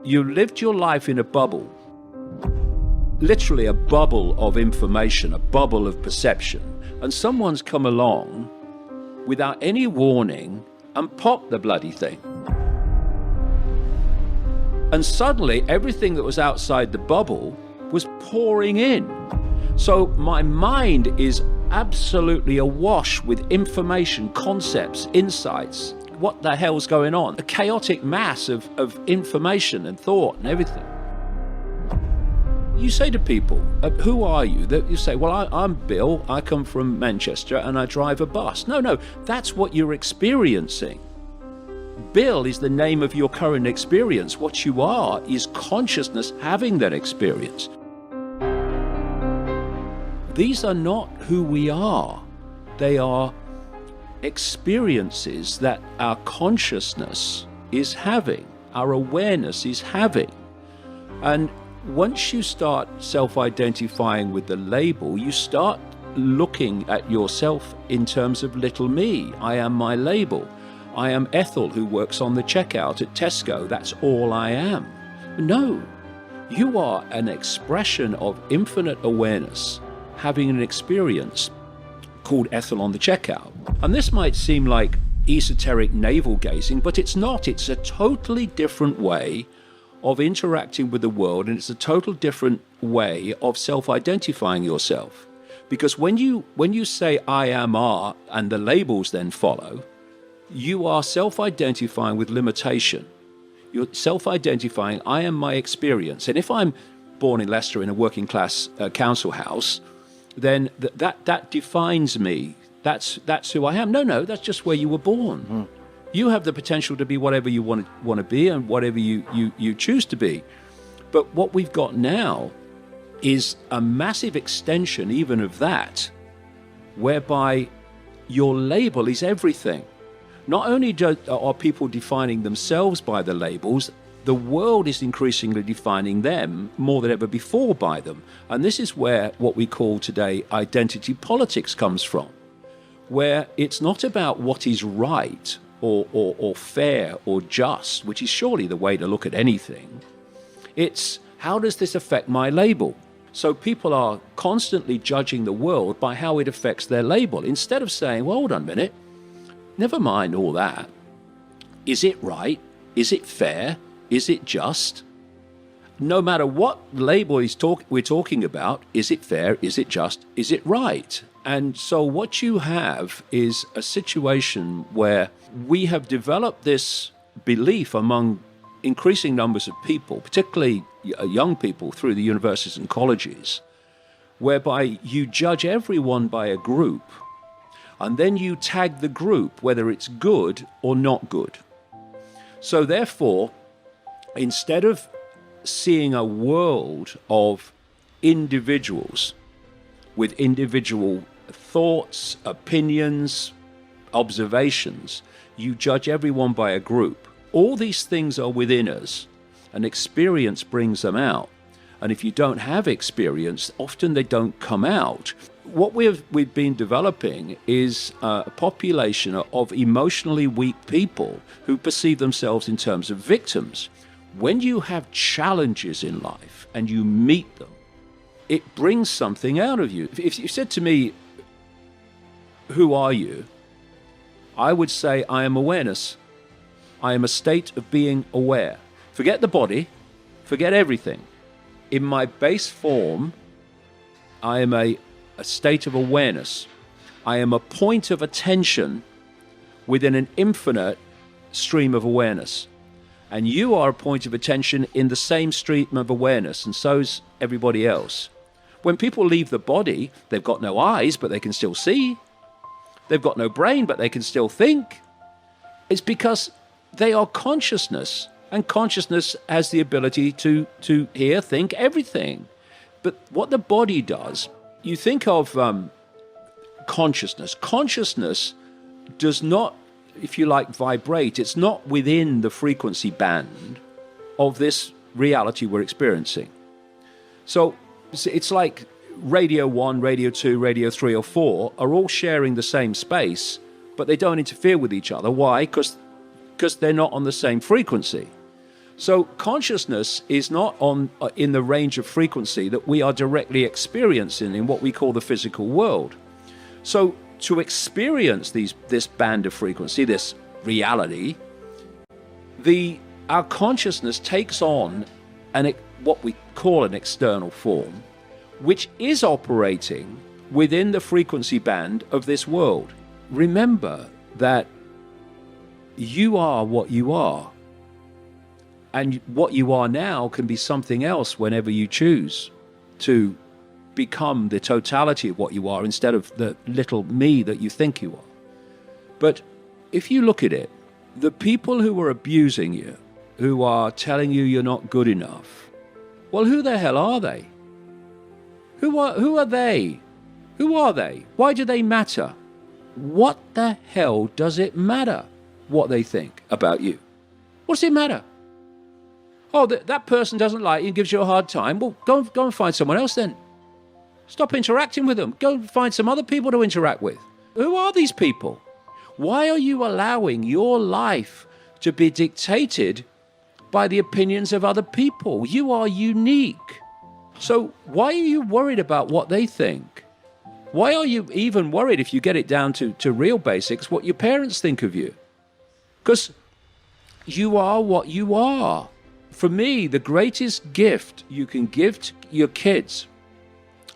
You lived your life in a bubble, literally a bubble of information, a bubble of perception, and someone's come along without any warning and popped the bloody thing. And suddenly everything that was outside the bubble was pouring in. So my mind is absolutely awash with information, concepts, insights. What the hell's going on? A chaotic mass of information and thought and everything. You say to people, who are you? You say, well, I'm Bill, I come from Manchester and I drive a bus. No, that's what you're experiencing. Bill is the name of your current experience. What you are is consciousness having that experience. These are not who we are. They are experiences that our consciousness is having, our awareness is having. And once you start self-identifying with the label, you start looking at yourself in terms of little me. I am my label. I am Ethel who works on the checkout at Tesco. That's all I am. No, you are an expression of infinite awareness having an experience called Ethel on the checkout. And this might seem like esoteric navel gazing, but it's not. It's a totally different way of interacting with the world, and it's a total different way of self-identifying yourself. Because when you say I am R and the labels then follow, you are self-identifying with limitation. You're self-identifying, I am my experience. And if I'm born in Leicester in a working class council house, then that defines me. That's who I am. No, that's just where you were born. Mm. You have the potential to be whatever you want to be and whatever you choose to be. But what we've got now is a massive extension even of that, whereby your label is everything. Not only are people defining themselves by the labels, the world is increasingly defining them more than ever before by them. And this is where what we call today identity politics comes from, where it's not about what is right or fair or just, which is surely the way to look at anything. It's how does this affect my label? So people are constantly judging the world by how it affects their label, instead of saying, well, hold on a minute, never mind all that. Is it right? Is it fair? Is it just? No matter what label we're talking about, is it fair? Is it just? Is it right? And so what you have is a situation where we have developed this belief among increasing numbers of people, particularly young people through the universities and colleges, whereby you judge everyone by a group, and then you tag the group, whether it's good or not good. So therefore, instead of seeing a world of individuals with individual thoughts, opinions, observations, you judge everyone by a group. All these things are within us, and experience brings them out. And if you don't have experience, often they don't come out. What we've been developing is a population of emotionally weak people who perceive themselves in terms of victims. When you have challenges in life and you meet them, it brings something out of you. If you said to me, who are you? I would say, I am awareness. I am a state of being aware. Forget the body, forget everything. In my base form, I am a state of awareness. I am a point of attention within an infinite stream of awareness. And you are a point of attention in the same stream of awareness, and so's everybody else. When people leave the body, they've got no eyes, but they can still see. They've got no brain, but they can still think. It's because they are consciousness, and consciousness has the ability to hear, think, everything. But what the body does, you think of consciousness. Consciousness does not, if you like, vibrate. It's not within the frequency band of this reality we're experiencing. So it's like radio 1, radio 2, radio 3 or 4 are all sharing the same space, but they don't interfere with each other. Why? Because they're not on the same frequency. So consciousness is not in the range of frequency that we are directly experiencing in what we call the physical world. So to experience this band of frequency, this reality, our consciousness takes on what we call an external form, which is operating within the frequency band of this world. Remember that you are what you are. And what you are now can be something else whenever you choose to become the totality of what you are instead of the little me that you think you are. But if you look at it, the people who are abusing you, who are telling you you're not good enough, well, who the hell are they? Who are they? Who are they? Why do they matter? What the hell does it matter what they think about you? What does it matter? Oh, that person doesn't like you and gives you a hard time. Well, go and find someone else then. Stop interacting with them. Go find some other people to interact with. Who are these people? Why are you allowing your life to be dictated by the opinions of other people? You are unique. So why are you worried about what they think? Why are you even worried, if you get it down to real basics, what your parents think of you? Because you are what you are. For me, the greatest gift you can give to your kids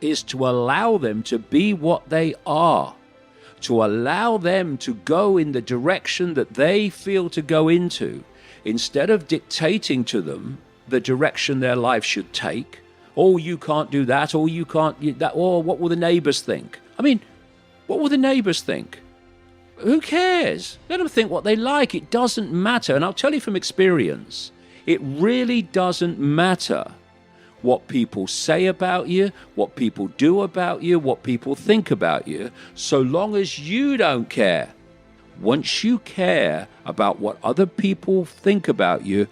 is to allow them to be what they are, to allow them to go in the direction that they feel to go into, instead of dictating to them the direction their life should take. Oh, you can't do that, or you can't do that, or what will the neighbors think? I mean, what will the neighbors think? Who cares? Let them think what they like. It doesn't matter. And I'll tell you from experience, it really doesn't matter what people say about you, what people do about you, what people think about you, so long as you don't care. Once you care about what other people think about you,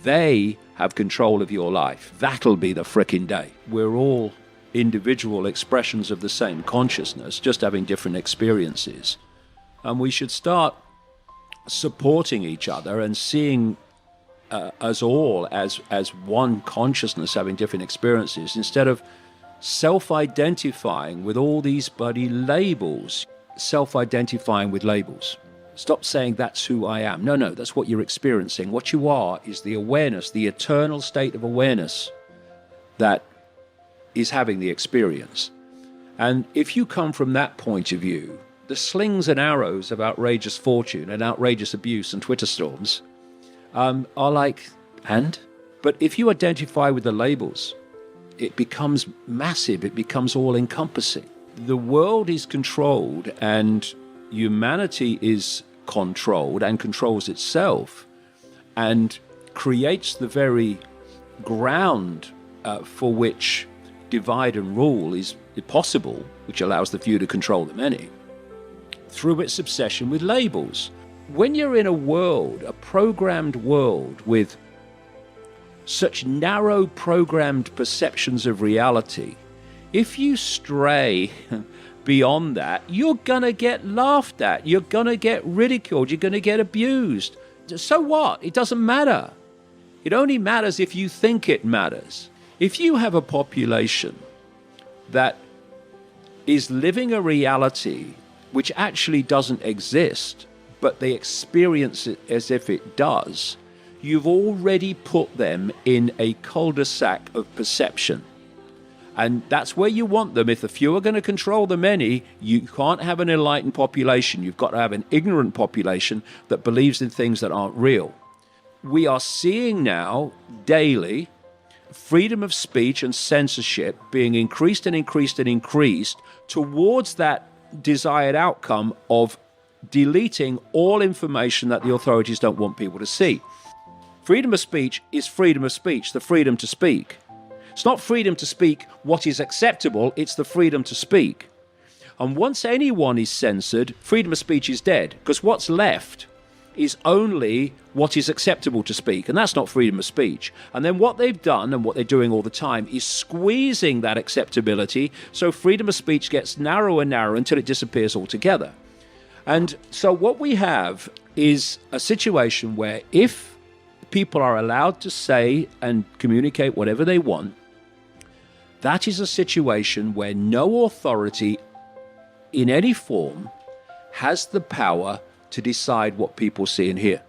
they have control of your life. That'll be the frickin' day. We're all individual expressions of the same consciousness, just having different experiences. And we should start supporting each other and seeing us all as one consciousness having different experiences, instead of self-identifying with all these bloody labels. Self-identifying with labels. Stop saying that's who I am. No, that's what you're experiencing. What you are is the awareness, the eternal state of awareness that is having the experience. And if you come from that point of view, the slings and arrows of outrageous fortune and outrageous abuse and Twitter storms are like, but if you identify with the labels, it becomes massive, it becomes all-encompassing. The world is controlled and humanity is controlled and controls itself and creates the very ground for which divide and rule is possible, which allows the few to control the many, through its obsession with labels. When you're in a world, a programmed world with such narrow programmed perceptions of reality, if you stray beyond that, you're going to get laughed at, you're going to get ridiculed, you're going to get abused. So what? It doesn't matter. It only matters if you think it matters. If you have a population that is living a reality which actually doesn't exist, but they experience it as if it does, you've already put them in a cul-de-sac of perception. And that's where you want them. If the few are going to control the many, you can't have an enlightened population. You've got to have an ignorant population that believes in things that aren't real. We are seeing now, daily, freedom of speech and censorship being increased and increased and increased towards that desired outcome of deleting all information that the authorities don't want people to see. Freedom of speech is freedom of speech, the freedom to speak. It's not freedom to speak what is acceptable, it's the freedom to speak. And once anyone is censored, freedom of speech is dead, because what's left is only what is acceptable to speak, and that's not freedom of speech. And then what they've done, and what they're doing all the time, is squeezing that acceptability, so freedom of speech gets narrower and narrower until it disappears altogether. And so what we have is a situation where if people are allowed to say and communicate whatever they want, that is a situation where no authority in any form has the power to decide what people see and hear.